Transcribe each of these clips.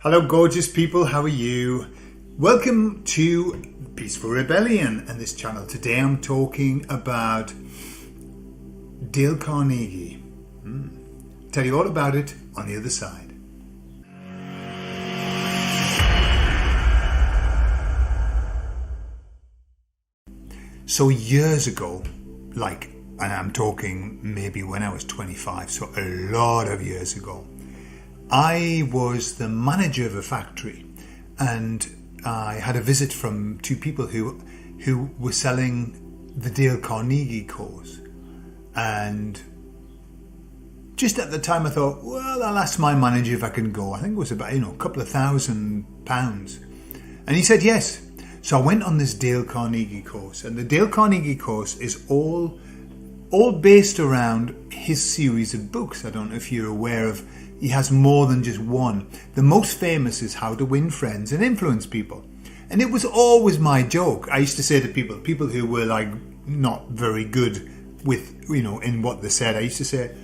Hello, gorgeous people. How are you? Welcome to Peaceful Rebellion and this channel. Today I'm talking about Dale Carnegie. Tell you all about it on the other side. So years ago, and I'm talking maybe when I was 25, so a lot of years ago, I was the manager of a factory, and I had a visit from two people who were selling the Dale Carnegie course. And just at the time I thought, well, I'll ask my manager if I can go. I think it was about, a couple of £1,000. And he said yes. So I went on this Dale Carnegie course, and the Dale Carnegie course is all based around his series of books. I don't know if you're aware of. He has more than just one. The most famous is How to Win Friends and Influence People. And it was always my joke. I used to say to people who were not very good with, in what they said, I used to say,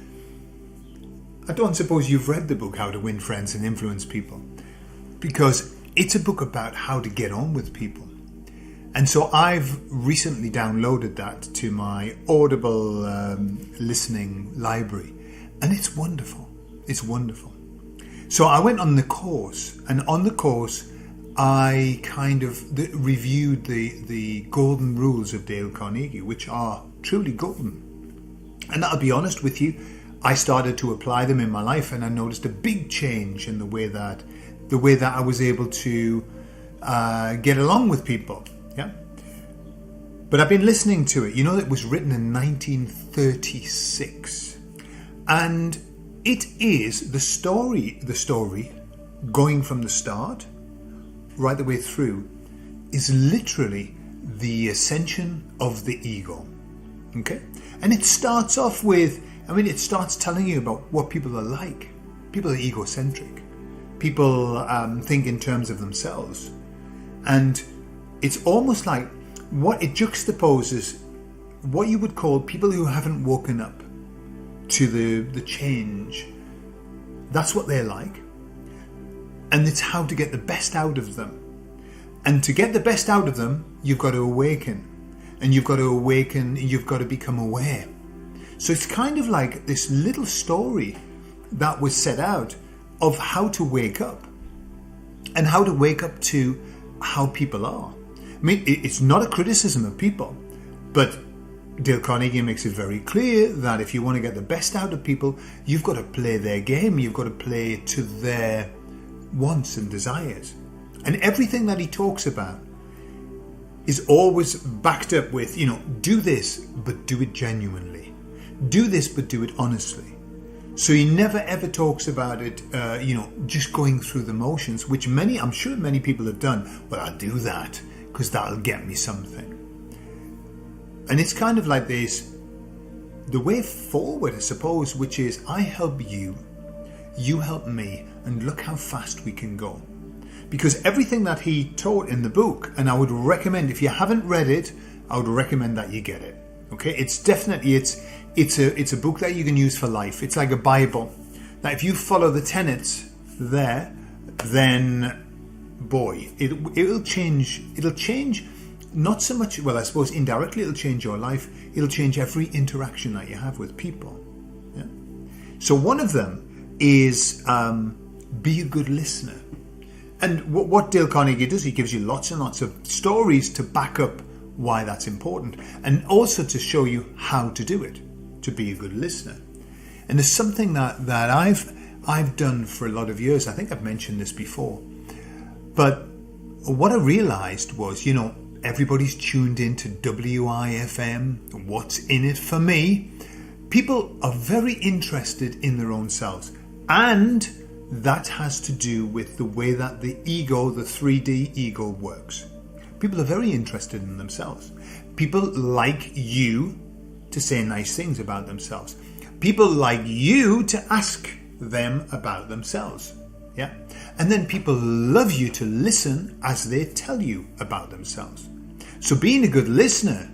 I don't suppose you've read the book How to Win Friends and Influence People, because it's a book about how to get on with people. And so I've recently downloaded that to my Audible listening library, and it's wonderful. It's wonderful. So I went on the course, and on the course I kind of reviewed the golden rules of Dale Carnegie, which are truly golden. And I'll be honest with you, I started to apply them in my life, and I noticed a big change in the way that I was able to get along with people. Yeah. But I've been listening to it. It was written in 1936, and it is the story going from the start right the way through is literally the ascension of the ego. Okay? And it starts off with, it starts telling you about what people are like. People are egocentric. People think in terms of themselves. And it's almost like what it juxtaposes what you would call people who haven't woken up to the change. That's what they're like, and it's how to get the best out of them. And to get the best out of them, you've got to awaken, and you've got to become aware. So it's kind of like this little story that was set out of how to wake up, and how to wake up to how people are. It's not a criticism of people, but Dale Carnegie makes it very clear that if you want to get the best out of people, you've got to play their game. You've got to play to their wants and desires. And everything that he talks about is always backed up with, do this, but do it genuinely. Do this, but do it honestly. So he never ever talks about it, just going through the motions, which I'm sure many people have done. Well, I'll do that because that'll get me something. And it's kind of like this, the way forward, I suppose, which is I help you, you help me, and look how fast we can go. Because everything that he taught in the book, and I would recommend, if you haven't read it, I would recommend that you get it. Okay, it's definitely, it's a book that you can use for life. It's like a Bible. Now, if you follow the tenets there, then boy, it'll change. Not so much, well, I suppose indirectly it'll change your life. It'll change every interaction that you have with people. Yeah? So one of them is be a good listener. And what Dale Carnegie does, he gives you lots and lots of stories to back up why that's important, and also to show you how to do it, to be a good listener. And there's something that I've done for a lot of years. I think I've mentioned this before. But what I realized was, everybody's tuned into WIFM, What's in It for Me. People are very interested in their own selves. And that has to do with the way that the ego, the 3D ego, works. People are very interested in themselves. People like you to say nice things about themselves. People like you to ask them about themselves. Yeah. And then people love you to listen as they tell you about themselves. So being a good listener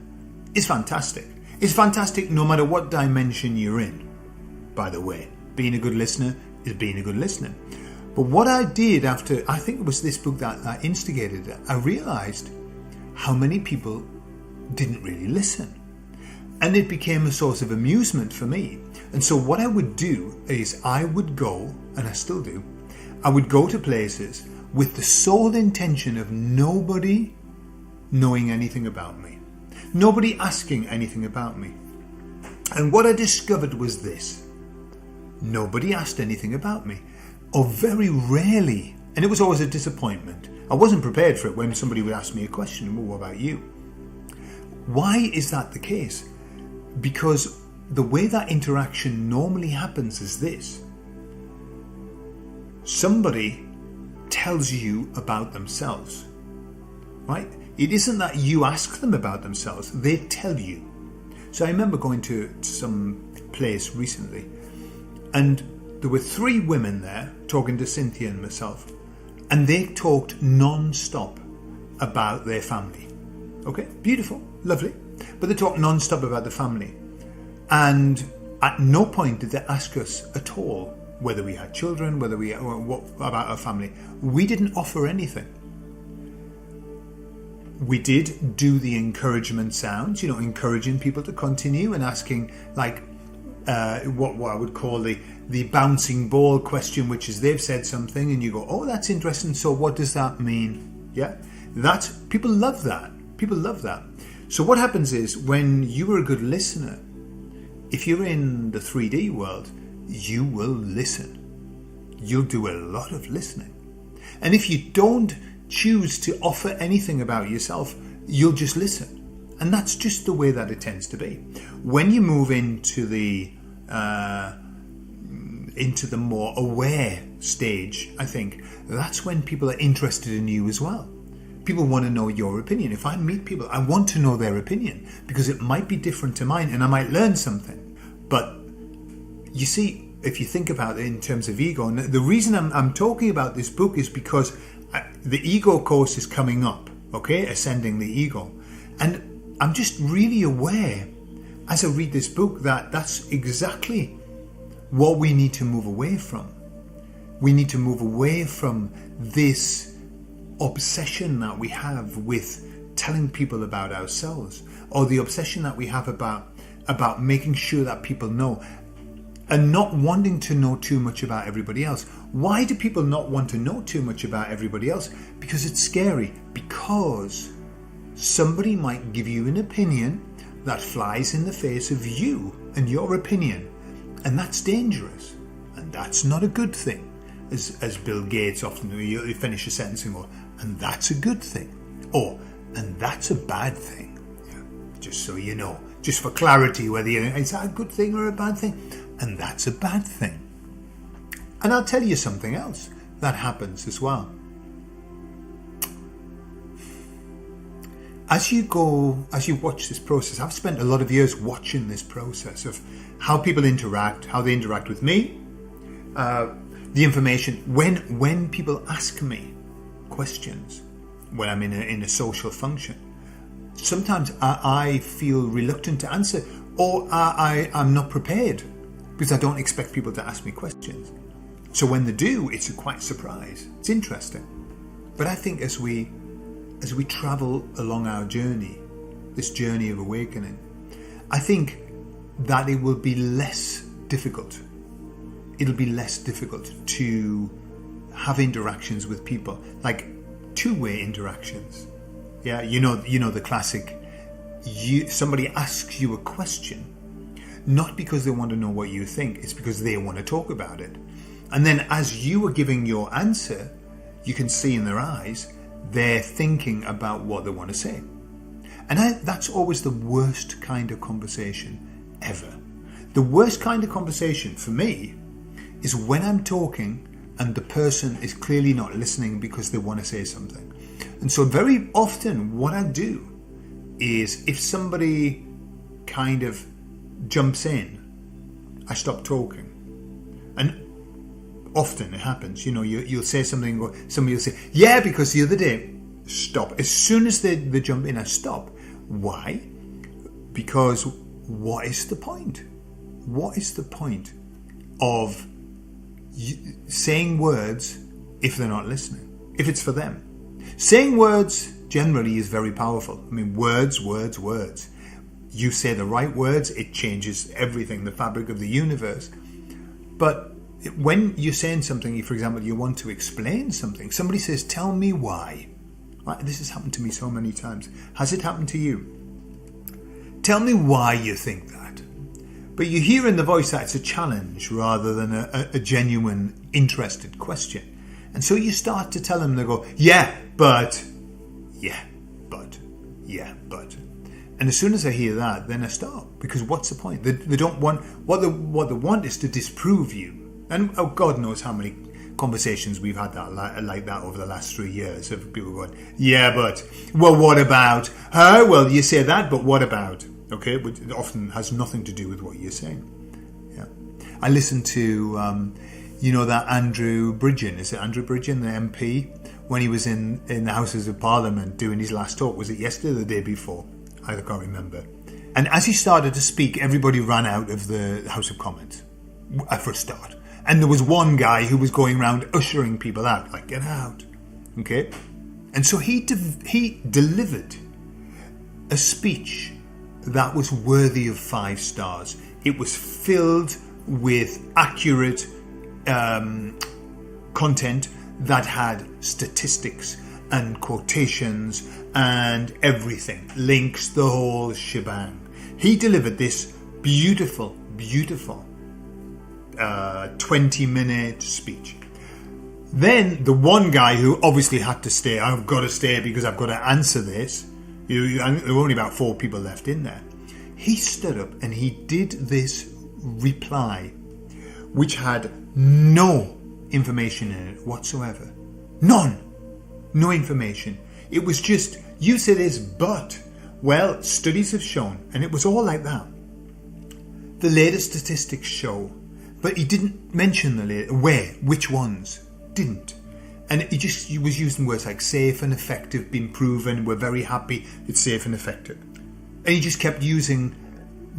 is fantastic. It's fantastic no matter what dimension you're in. By the way, being a good listener is being a good listener. But what I did after, I think it was this book that instigated it, I realised how many people didn't really listen. And it became a source of amusement for me. And so what I would do is I would go, and I still do, I would go to places with the sole intention of nobody knowing anything about me. Nobody asking anything about me. And what I discovered was this. Nobody asked anything about me. Or very rarely. And it was always a disappointment. I wasn't prepared for it when somebody would ask me a question. Well, what about you? Why is that the case? Because the way that interaction normally happens is this. Somebody tells you about themselves, right? It isn't that you ask them about themselves, they tell you. So I remember going to some place recently, and there were 3 women there talking to Cynthia and myself, and they talked non-stop about their family. Okay, beautiful, lovely. But they talked non-stop about the family. And at no point did they ask us at all whether we had children, what about our family. We didn't offer anything. We did do the encouragement sounds, encouraging people to continue and asking like what I would call the bouncing ball question, which is they've said something and you go, oh, that's interesting. So what does that mean? Yeah, people love that. People love that. So what happens is when you are a good listener, if you're in the 3D world, you will listen. You'll do a lot of listening. And if you don't choose to offer anything about yourself, you'll just listen. And that's just the way that it tends to be. When you move into the more aware stage, I think, that's when people are interested in you as well. People want to know your opinion. If I meet people, I want to know their opinion because it might be different to mine and I might learn something. But you see, if you think about it in terms of ego, and the reason I'm talking about this book is because the ego course is coming up, okay? Ascending the ego. And I'm just really aware as I read this book that that's exactly what we need to move away from. We need to move away from this obsession that we have with telling people about ourselves, or the obsession that we have about making sure that people know, and not wanting to know too much about everybody else. Why do people not want to know too much about everybody else? Because it's scary. Because somebody might give you an opinion that flies in the face of you and your opinion, and that's dangerous, and that's not a good thing. As Bill Gates often, you finish a sentence and go, and that's a good thing, or and that's a bad thing. Yeah, just so you know, just for clarity, whether is that a good thing or a bad thing, and that's a bad thing. And I'll tell you something else that happens as well. As you watch this process, I've spent a lot of years watching this process of how people interact, how they interact with me, the information. When people ask me questions, when I'm in a social function, sometimes I feel reluctant to answer, or I'm not prepared because I don't expect people to ask me questions. So when they do, it's quite a surprise. It's interesting. But I think as we travel along our journey, this journey of awakening, I think that it will be less difficult. It'll be less difficult to have interactions with people, like two-way interactions. Yeah, you know the classic. Somebody asks you a question, not because they want to know what you think, it's because they want to talk about it. And then as you are giving your answer, you can see in their eyes they're thinking about what they want to say. And that's always the worst kind of conversation ever. The worst kind of conversation for me is when I'm talking and the person is clearly not listening because they want to say something. And so very often what I do is if somebody kind of jumps in, I stop talking. And often it happens, you'll say something, or somebody will say, yeah, because the other day, stop. As soon as they jump in, I stop. Why? Because what is the point? What is the point of saying words if they're not listening, if it's for them. Saying words generally is very powerful. I mean, words. You say the right words, it changes everything, the fabric of the universe. But when you're saying something, for example, you want to explain something, somebody says, tell me why. Right? This has happened to me so many times. Has it happened to you? Tell me why you think that. But you hear in the voice that it's a challenge rather than a genuine, interested question. And so you start to tell them, they go, yeah, but. And as soon as I hear that, then I stop. Because what's the point? They don't want, what they want is to disprove you. And oh, God knows how many conversations we've had that like that over the last 3 years of people going, yeah, but, well, what about her? Well, you say that, but what about? Okay, which often has nothing to do with what you're saying. Yeah, I listened to, that Andrew Bridgen. Is it Andrew Bridgen, the MP? When he was in the Houses of Parliament doing his last talk. Was it yesterday or the day before? I can't remember. And as he started to speak, everybody ran out of the House of Commons for a start. And there was one guy who was going around ushering people out, like, get out. Okay? And so he delivered a speech that was worthy of 5 stars. It was filled with accurate content that had statistics and quotations and everything, links, the whole shebang. He delivered this beautiful 20-minute speech. Then the one guy who obviously had to stay, I've got to stay because I've got to answer this. There were only about 4 people left in there. He stood up and he did this reply, which had no information in it whatsoever. None. No information. It was just, you say this, but, well, studies have shown, and it was all like that. The latest statistics show, but he didn't mention the latest, which ones, didn't. And he was using words like safe and effective, been proven, we're very happy, it's safe and effective. And he just kept using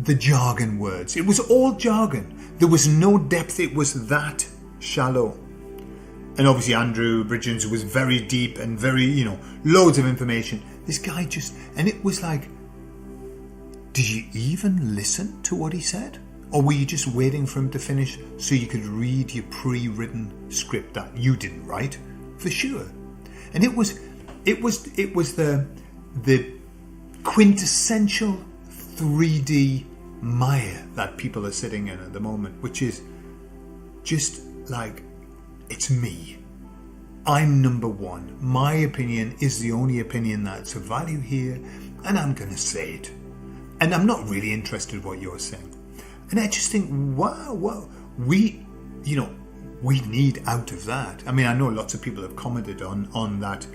the jargon words. It was all jargon. There was no depth, it was that shallow. And obviously Andrew Bridgens was very deep and very, loads of information. This guy and it was like, did you even listen to what he said? Or were you just waiting for him to finish so you could read your pre-written script that you didn't write? For sure. And it was the quintessential 3D mire that people are sitting in at the moment, which is just like, it's me. I'm number one. My opinion is the only opinion that's of value here, and I'm going to say it. And I'm not really interested in what you're saying. And I just think, wow, we need out of that. I mean, I know lots of people have commented on that,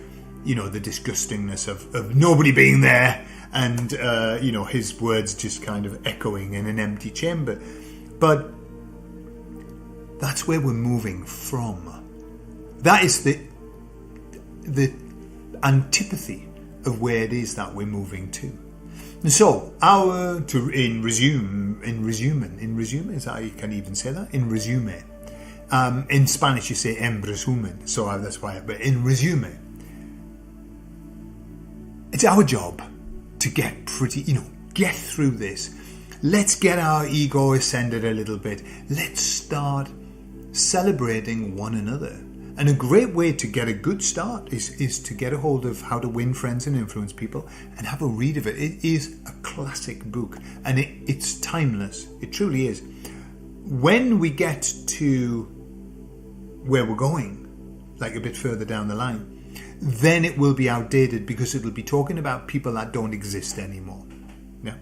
the disgustingness of nobody being there and, his words just kind of echoing in an empty chamber. But that's where we're moving from. That is the antipathy of where it is that we're moving to. And so, in resume, is that how you can even say that? In resume. In Spanish you say en resumen, so that's why, but in resume, it's our job to get get through this. Let's get our ego ascended a little bit. Let's start celebrating one another. And a great way to get a good start is to get a hold of How to Win Friends and Influence People and have a read of it. It is a classic book and it's timeless. It truly is. When we get to where we're going, like a bit further down the line, then it will be outdated because it'll be talking about people that don't exist anymore. Yeah.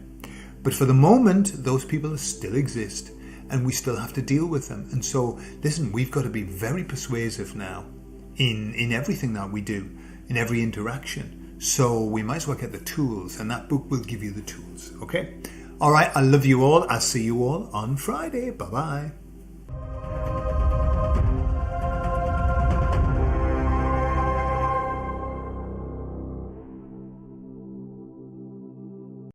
But for the moment, those people still exist. And we still have to deal with them. And so, listen, we've got to be very persuasive now in everything that we do, in every interaction. So we might as well get the tools, and that book will give you the tools. Okay? All right, I love you all. I'll see you all on Friday. Bye-bye.